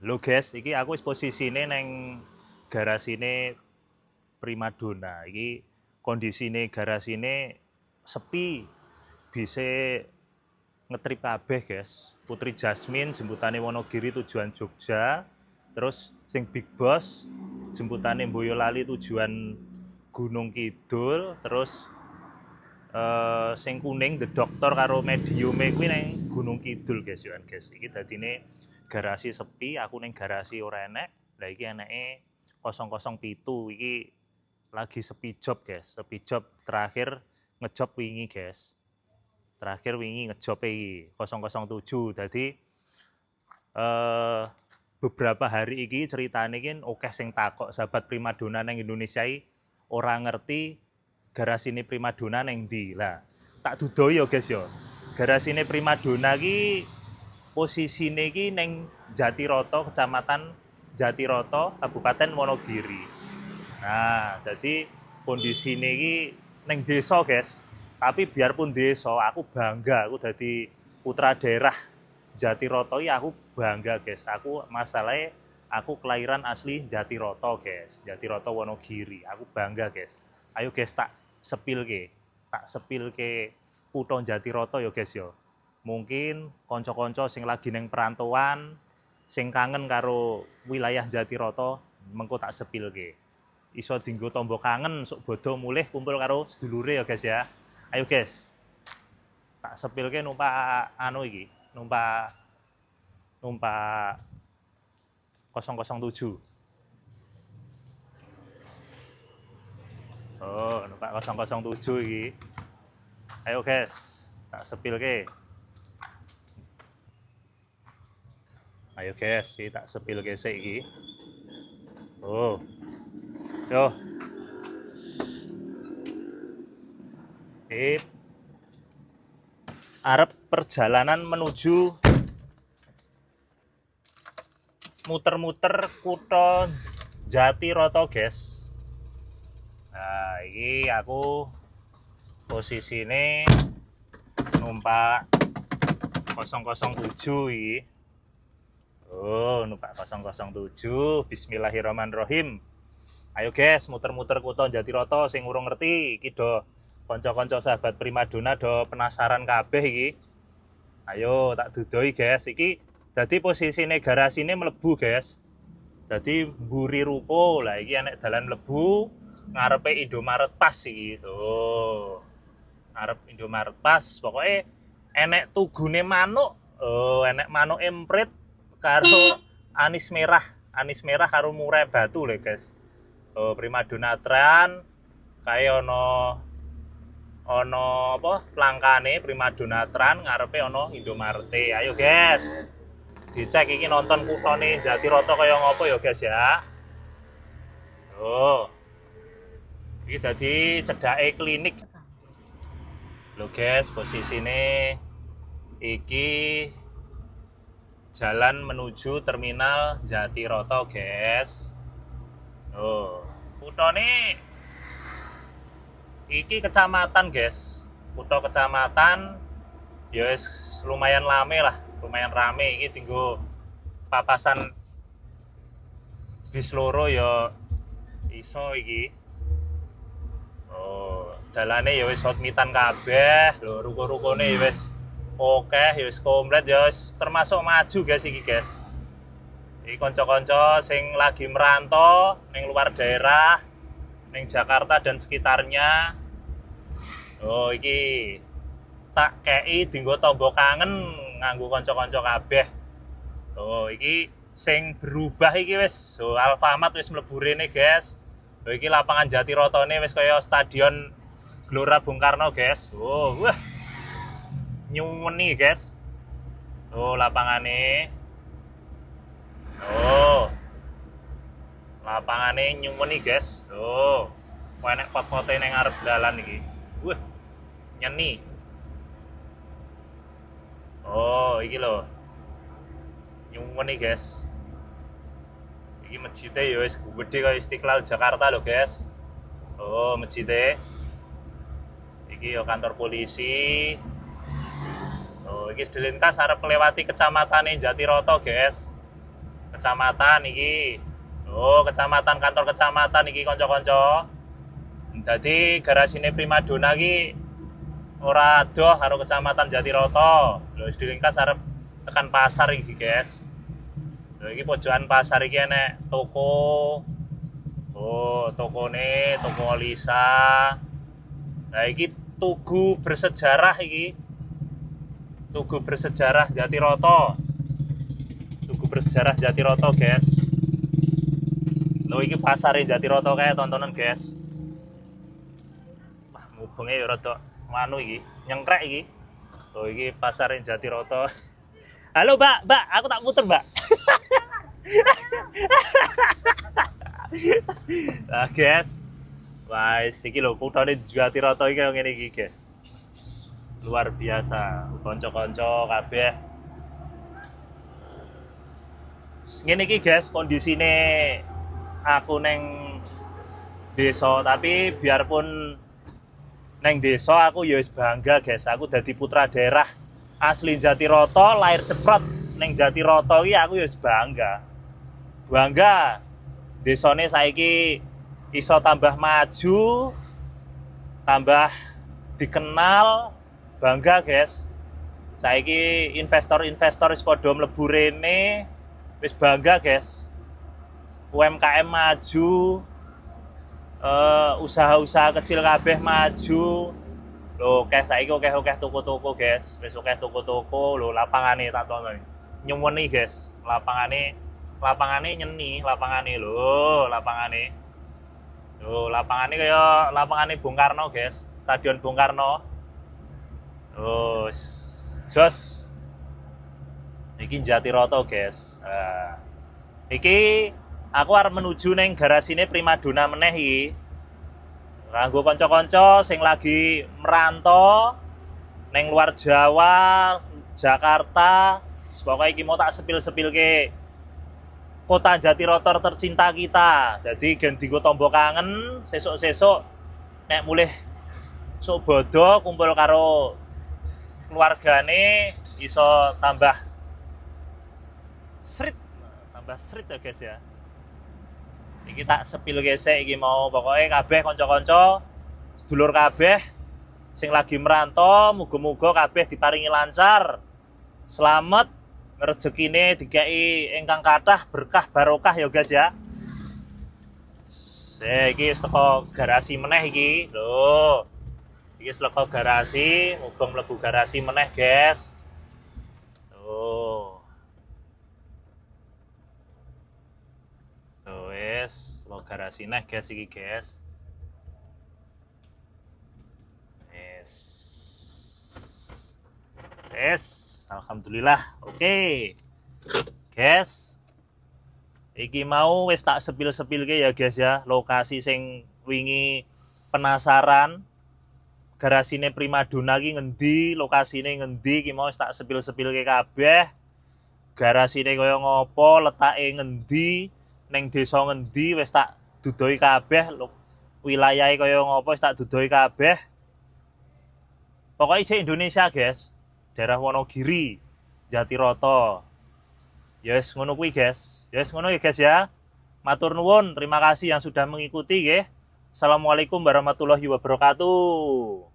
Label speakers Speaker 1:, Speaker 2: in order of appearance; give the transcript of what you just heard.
Speaker 1: Lho guys, iki aku wis posisine neng garasine Primadona. Iki kondisine garasine sepi, bise ngetrip kabeh guys. Putri Jasmine jemputane Wonogiri tujuan Jogja, terus sing Big Boss jemputane Boyolali tujuan Gunung Kidul, terus sing kuning The Doctor karo Mediume kuwi nang Gunung Kidul guys yo guys. Iki dadine garasi sepi, aku ning garasi ora enek. Lah iki eneke 007 iki lagi sepi job guys. Sepi job terakhir ngejob wingi guys. Terakhir wingi ngejob iki 007. Dadi beberapa hari iki ceritane iki akeh sing takok sahabat Primadona nang Indonesia iki ora ngerti garasine Primadona neng ndi. Lah, tak dudohi yo guys yo. Garasine Primadona ki posisine ki neng Jatiroto, Kecamatan Jatiroto, Kabupaten Wonogiri. Nah, jadi kondisine ki neng desa, guys. Tapi biarpun desa, aku bangga aku dadi putra daerah Jatiroto ya aku bangga, guys. Aku masalahnya aku kelahiran asli Jatiroto, guys. Jatiroto Wonogiri. Aku bangga, guys. Ayo guys tak sepil ke kutha Jatiroto ya guys ya. Mungkin konco-konco sing lagi neng perantauan, sing kangen karo wilayah Jatiroto, mengko tak sepil ke. Iso dinggo tombo kangen, sok bodo mulih kumpul karo sedulure ya guys ya. Ayo guys, tak sepil ke numpak anu iki, numpak 007. Oh, numpak 007 iki. Ayo guys, tak sepil ke. Ayo guys, iki tak sepil ke sik iki. Oh. Yo. Arep perjalanan menuju muter-muter kutha Jatiroto, guys. Nah, iki aku posisine numpak 007 iki. Oh, numpak 007. Bismillahirrahmanirrahim. Ayo guys, muter-muter kutha Jatiroto sing urung ngerti iki do kanca-kanca sahabat Primadona do penasaran kabeh iki. Ayo tak dudohi guys, iki dadi posisine garasine mlebu guys. Dadi mburi ruko. Lah iki enek dalan mlebu ngarepe Indomaret pas iki. Tuh. Ngarep Indomaret pas, pokoknya enek tugune manuk. Oh, enek manuk emprit karo anis merah karo murai batu lho guys. Oh, Primadona Tran kaya ono apa plangkane Primadona Tran ngarepe ono Indomaret. Ayo guys. Dicek iki nonton kuthane Jatiroto kaya ngopo ya guys ya. Oh. Iki dadi cedhake klinik. Lho guys, posisine iki jalan menuju terminal Jatiroto, guys. Oh, kuthane iki kecamatan, guys. Kutha kecamatan ya wis lumayan rame iki tinggo papasan bis loro ya iso iki. Oh, dalane ya wis hotmitan kabeh. Lho, ruko-rukone ya wis akeh, ya wis komplit, ya wis termasuk maju guys iki, guys. Iki kanca-kanca sing lagi merantau ning luar daerah, ning Jakarta dan sekitarnya. Oh, iki tak kei dinggo tombo kangen nganggo kanca-kanca kabeh. Oh, iki sing berubah iki wis. Oh, Alfamart wis mlebu rene, guys. Oh, iki lapangan Jatirotone wis kaya stadion Gelora Bung Karno, guys. Oh, wah. Nyuwuni, guys. Oh, lapangane. Oh. Lapangane nyuwuni, guys. Oh. Kok enek pot-pote ning ngarep dalan iki. Wah. Nyeni. Oh, iki lho. Nyuwuni, guys. Iki masjidnya ya wis gede kaya Istiqlal Jakarta lho, guys. Oh, masjidnya. Iki ya kantor polisi. Oh, iki Sedelinkas arep melewati kecamatan Jatiroto, guys. kecamatan iki. Oh, kecamatan, kantor kecamatan iki kanca-kanca. Dadi garasine Primadona iki ora adoh karo kecamatan Jatiroto. Lho wis dilingkas arep tekan pasar iki, guys. Lho iki pojokan pasar iki enek toko. Oh, tokone, toko Lisa. Nah, iki tugu bersejarah iki. Tugu bersejarah Jatiroto. Tugu bersejarah Jatiroto, guys. Lho iki pasare Jatiroto kae tontonan, guys. Wah, mubenge ya rada manu iki, nyengkrek iki. Lho iki pasare Jatiroto. Halo, Mbak, aku tak muter, Mbak. Nah, guys. Wah, iki lho kutane Jatiroto iki kaya ngene iki, guys. Luar biasa, kanca-kanca kabeh. Ngene iki, guys, kondisine aku neng desa, tapi biarpun neng desa aku ya wis bangga, guys. Aku dadi putra daerah asli Jatiroto, lahir ceprot neng Jatiroto iki aku ya wis bangga. Bangga desane saiki iso tambah maju, tambah dikenal, bangga, guys. Saiki investor-investor wis padha mlebu rene, wis bangga, guys. UMKM maju, usaha-usaha kecil kabeh maju. Lho, saiki akeh toko-toko, guys. Wis akeh toko-toko, lho lapangane tak tonton. Nyuwuni, guys. Lapangane nyeni, lapangane lho, lapangane. Lho, lapangane kaya lapangane Bung Karno, guys. Stadion Bung Karno. Oh, jos. Iki Jatiroto, guys. Iki aku arep menuju neng garasine Primadona meneh iki. Kanggo kanca-kanca sing lagi merantau neng luar Jawa, Jakarta, pokoke iki mau tak sepil-sepilke kota Jatiroto tercinta kita. Jadi gen dienggo tombo kangen, sesuk-sesuk nek mulih sok bodo kumpul karo keluargane iso tambah srit ya, guys ya. Iki tak sepil gesek iki mau pokoknya kabeh kanca-kanca sedulur kabeh sing lagi merantau muga-muga kabeh diparingi lancar, selamat, rezekine dikai ingkang kathah, berkah barokah ya, guys ya. Iki teko garasi meneh iki. Lho. Iki teko garasi, muga mlebu garasi meneh, guys. Tuh. Wes, lo garasi neh, guys, iki, guys. Yes, alhamdulillah. Oke. Guys. Iki mau wis tak sepil-sepilke ya, guys ya. Lokasi sing wingi penasaran garasine Primadona iki ngendi, lokasine ngendi, iki mau wis tak sepil-sepilke kabeh. Garasine kaya ngopo, letake ngendi, neng desa ngendi wis tak dudohi kabeh. Wilayahe kaya ngopo wis tak dudohi kabeh. Pokoknya isih Indonesia, guys. Daerah Wonogiri, Jatiroto. Ya wis ngono kuwi, guys. Ya wis ngono ya, guys ya. Matur nuwun, terima kasih yang sudah mengikuti nggih. Assalamualaikum warahmatullahi wabarakatuh.